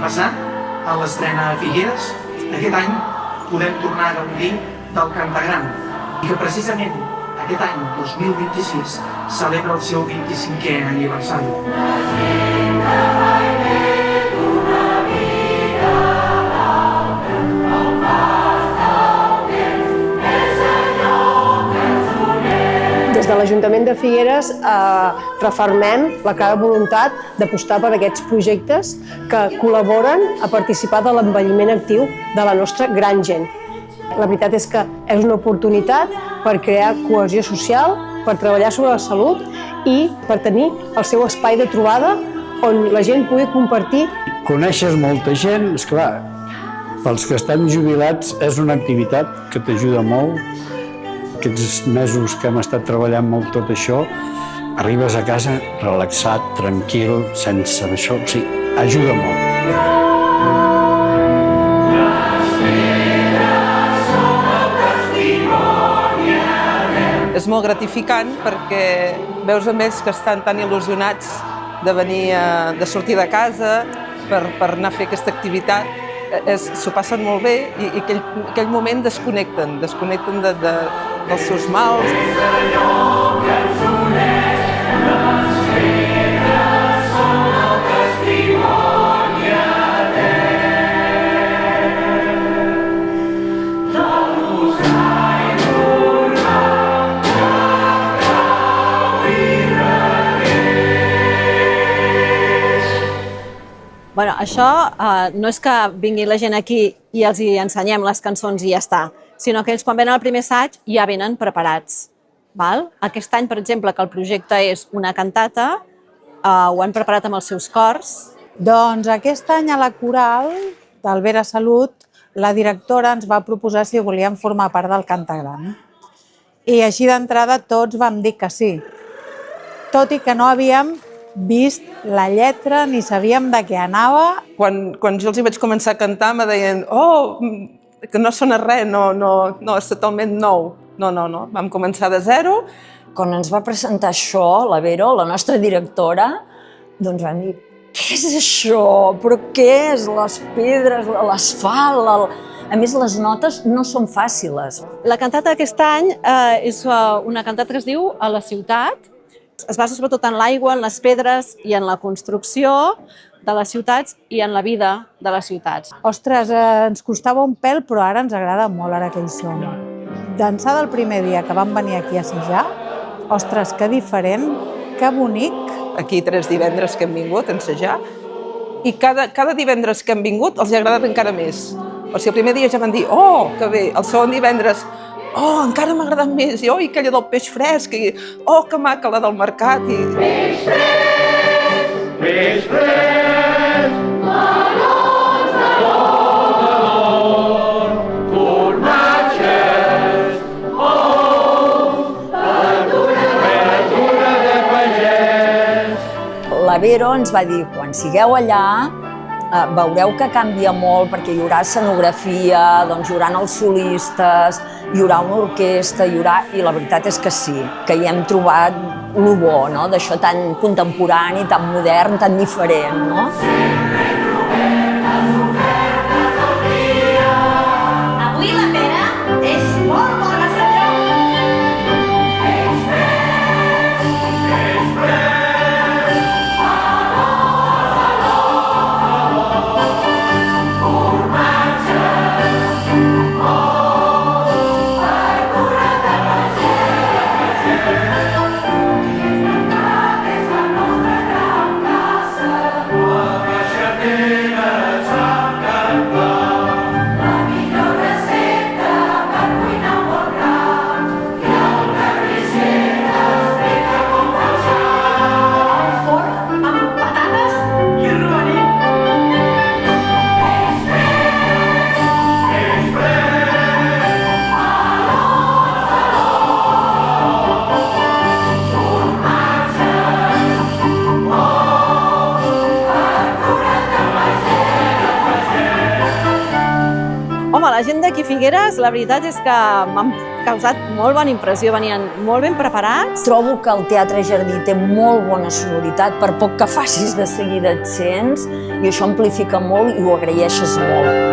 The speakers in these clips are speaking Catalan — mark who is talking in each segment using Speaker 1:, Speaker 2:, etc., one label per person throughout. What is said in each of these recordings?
Speaker 1: passat, a l'estrena a Figueres, aquest any podem tornar a gaudir del Cantagran, i que precisament aquest any, 2026, celebra el seu 25è aniversari.
Speaker 2: Des de l'Ajuntament de Figueres refermem la clara voluntat d'apostar per aquests projectes que col·laboren a participar de l'envelliment actiu de la nostra gran gent. La veritat és que és una oportunitat per crear cohesió social, per treballar sobre la salut i per tenir el seu espai de trobada on la gent pugui compartir.
Speaker 3: Coneixes molta gent, esclar, pels que estem jubilats és una activitat que t'ajuda molt. Aquests mesos que hem estat treballant molt tot això, arribes a casa relaxat, tranquil, sense això, o sigui, ajuda molt.
Speaker 4: És molt gratificant perquè veus a més que estan tan il·lusionats de venir, de sortir de casa per anar a fer aquesta activitat. S'ho passen molt bé i aquell moment desconnecten dels seus mals.
Speaker 5: Bueno, això no és que vingui la gent aquí i els hi ensenyem les cançons i ja està, sinó que ells quan venen al primer assaig ja venen preparats. Val? Aquest any, per exemple, que el projecte és una cantata, ho han preparat amb els seus cors.
Speaker 6: Doncs aquest any a la coral del Vera Salut, la directora ens va proposar si volíem formar part del Cantagran. I així d'entrada tots vam dir que sí, tot i que no havíem vist la lletra ni sabíem de què anava.
Speaker 4: Quan jo els hi vaig començar a cantar me deien que no sona res, no, és totalment nou. No, vam començar de zero.
Speaker 7: Quan ens va presentar això, la Vero, la nostra directora, doncs vam dir, què és això? Però què és? Les pedres, l'asfalt... A més, les notes no són fàcils.
Speaker 5: La cantata d'aquest any és una cantata que es diu A la ciutat. Es basa sobretot en l'aigua, en les pedres i en la construcció de les ciutats i en la vida de les ciutats.
Speaker 6: Ostres, ens costava un pèl, però ara ens agrada molt, ara que hi som. D'ençà del primer dia que vam venir aquí a assajar, ostres, que diferent, que bonic.
Speaker 4: Aquí 3 divendres que hem vingut a assajar i cada divendres que hem vingut els ha agradat encara més. O sigui, el primer dia ja van dir, oh, que bé, el segon divendres, oh, encara m'ha agradat més, i aquella del peix fresc, i oh, que maca la del mercat. Peix fresc,
Speaker 8: peix fresc, melons de l'or, formatges, verdura de pagès.
Speaker 7: La Vero ens va dir, quan sigueu allà, veureu que canvia molt perquè hi haurà escenografia, doncs hi haurà els solistes, hi haurà una orquestra, i la veritat és que sí, que hi hem trobat el bo, no? D'això tan contemporani, tan modern, tan diferent, no?
Speaker 9: Avui la pera és molt bona, senyor!
Speaker 8: Baixa't
Speaker 5: home, la gent d'aquí Figueres, la veritat és que m'han causat molt bona impressió, venien molt ben preparats.
Speaker 7: Trobo que el Teatre Jardí té molt bona sonoritat, per poc que facis de seguida et sents, i això amplifica molt i ho agraeixes molt.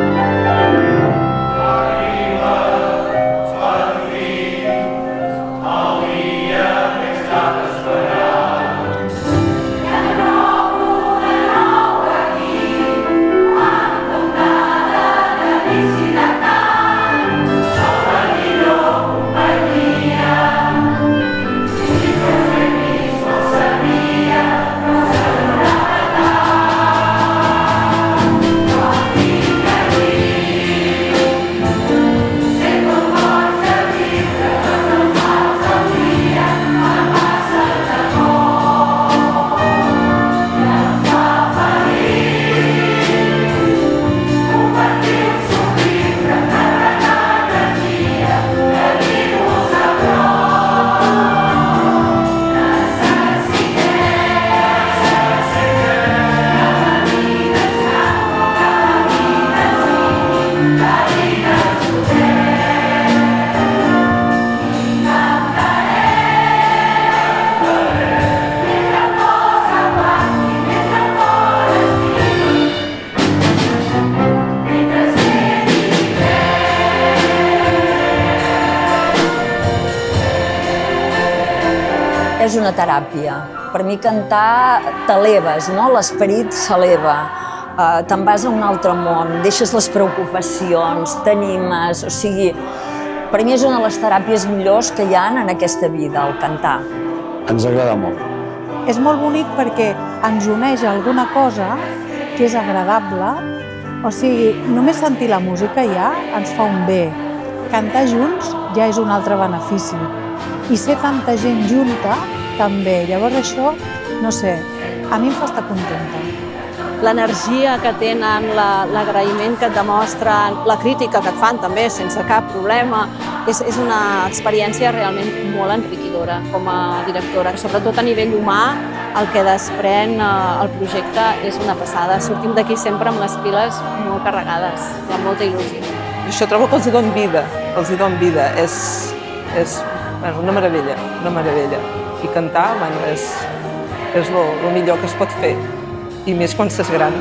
Speaker 7: És una teràpia. Per mi cantar t'eleves, no? L'esperit s'eleva. Te'n vas a un altre món, deixes les preocupacions, t'animes, o sigui, per mi és una de les teràpies millors que hi ha en aquesta vida, el cantar.
Speaker 3: Ens agrada molt.
Speaker 6: És molt bonic perquè ens uneix a alguna cosa que és agradable, o sigui, només sentir la música ja ens fa un bé. Cantar junts ja és un altre benefici. I ser tanta gent junta, també. Llavors això, no sé, a mi em fa estar contenta.
Speaker 5: L'energia que tenen, l'agraïment que et demostren, la crítica que et fan també, sense cap problema, és una experiència realment molt enriquidora com a directora. Sobretot a nivell humà, el que desprèn el projecte és una passada. Sortim d'aquí sempre amb les piles molt carregades, amb molta il·lusió.
Speaker 4: Això trobo que els hi don vida, És una meravella, una meravella. I cantar, és el millor que es pot fer, i més quan s'és gran.